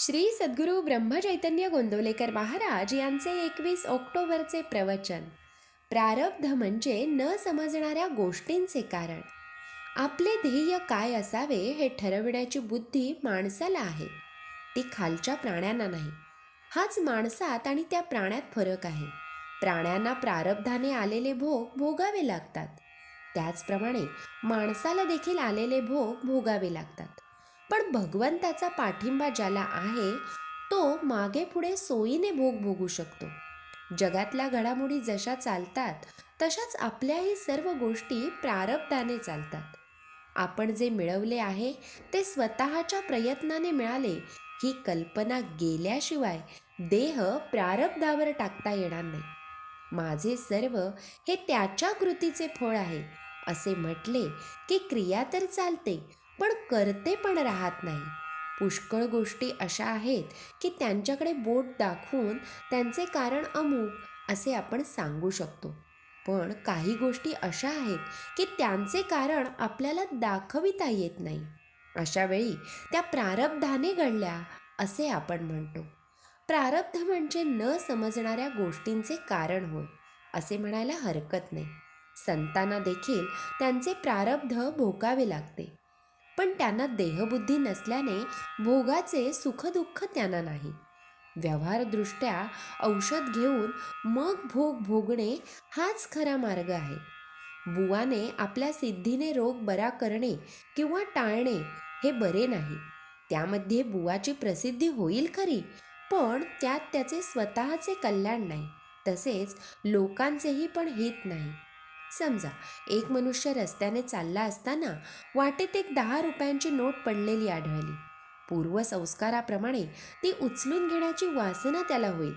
श्री सद्गुरू ब्रह्मचैतन्य गोंदवलेकर महाराज यांचे 21 ऑक्टोबरचे प्रवचन. प्रारब्ध म्हणजे न समजणाऱ्या गोष्टींचे कारण. आपले ध्येय काय असावे हे ठरविण्याची बुद्धी माणसाला आहे, ती खालच्या प्राण्यांना नाही. हाच माणसात आणि त्या प्राण्यात फरक आहे. प्राण्यांना प्रारब्धाने आलेले भोग भोगावे लागतात, त्याचप्रमाणे माणसाला देखील आलेले भोग भोगावे लागतात. पण भगवंताचा पाठिंबा ज्याला आहे तो मागे पुढे सोयीने भोग भोगू शकतो. जगातल्या घडामोडी जशा चालतात तशाच आपल्याही सर्व गोष्टी प्रारब्धाने चालतात. आपण जे मिळवले आहे ते स्वतःच्या प्रयत्नाने मिळाले ही कल्पना गेल्याशिवाय देह प्रारब्धावर टाकता येणार नाही. माझे सर्व हे त्याच्या कृतीचे फळ आहे असे म्हटले की क्रिया तर चालते पण करते पण राहत नाही. पुष्कळ गोष्टी अशा आहेत की त्यांच्याकडे बोट दाखवून त्यांचे कारण अमुक असे आपण सांगू शकतो, पण काही गोष्टी अशा आहेत की त्यांचे कारण आपल्याला दाखविता येत नाही. अशा वेळी त्या प्रारब्धाने घडल्या असे आपण म्हणतो. प्रारब्ध म्हणजे न समजणाऱ्या गोष्टींचे कारण होय असे म्हणायला हरकत नाही. संतांना देखील त्यांचे प्रारब्ध भोगावे लागते, पण त्यांना देहबुद्धी नसल्याने भोगाचे सुखदुःख त्यांना नाही. व्यवहारदृष्ट्या औषध घेऊन मग भोग भोगणे हाच खरा मार्ग आहे. बुवाने आपल्या सिद्धीने रोग बरा करणे किंवा टाळणे हे बरे नाही. त्यामध्ये बुवाची प्रसिद्धी होईल खरी, पण त्यात त्याचे स्वतःचे कल्याण नाही, तसेच लोकांचेही पण हित नाही. समजा एक मनुष्य रस्त्याने चालला असताना वाटेत एक 10 रुपयांची नोट पडलेली आढळली. पूर्वसंस्काराप्रमाणे ती उचलून घेण्याची वासना त्याला होईल,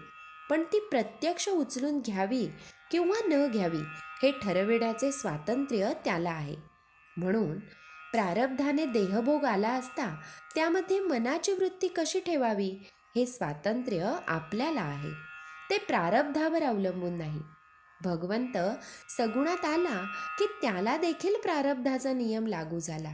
पण ती प्रत्यक्ष उचलून घ्यावी किंवा न घ्यावी हे ठरविण्याचे स्वातंत्र्य त्याला आहे. म्हणून प्रारब्धाने देहभोग आला असता त्यामध्ये मनाची वृत्ती कशी ठेवावी हे स्वातंत्र्य आपल्याला आहे, ते प्रारब्धावर अवलंबून नाही. भगवंत सगुणात आला की त्याला देखील प्रारब्धाचा नियम लागू झाला.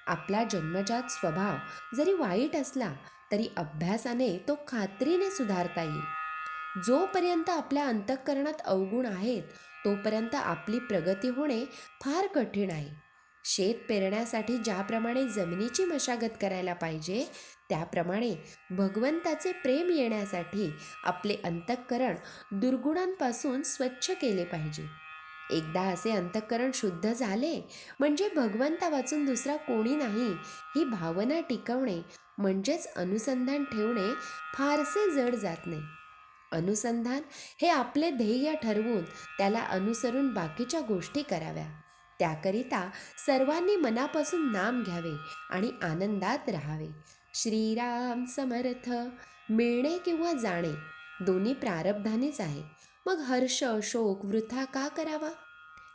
आपला जन्मजात स्वभाव जरी वाईट असला तरी अभ्यासाने तो खात्रीने सुधारता येईल. जोपर्यंत आपल्या अंतःकरणात अवगुण आहेत तोपर्यंत आपली प्रगती होणे फार कठीण आहे. शेत पेरण्यासाठी ज्याप्रमाणे जमिनीची मशागत करायला पाहिजे त्याप्रमाणे भगवंताचे प्रेम येण्यासाठी आपले अंतःकरण दुर्गुणांपासून स्वच्छ केले पाहिजे. एकदा असे अंतःकरण शुद्ध झाले म्हणजे भगवंता वाचून दुसरा कोणी नाही ही भावना टिकवणे म्हणजेच अनुसंधान ठेवणे फारसे जड जात नाही. अनुसंधान हे आपले ध्येय ठरवून त्याला अनुसरून बाकीच्या गोष्टी कराव्या. त्याकरिता सर्वांनी मनापासून नाम घ्यावे आणि आनंदात राहावे. श्रीराम समर्थ. मिळणे किंवा जाणे दोन्ही प्रारब्धानेच आहे, मग हर्ष शोक वृथा का करावा.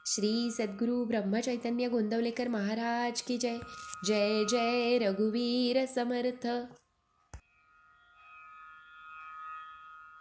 श्री सद्गुरू ब्रह्मचैतन्य गोंदवलेकर महाराज की जय. जय जय रघुवीर समर्थ.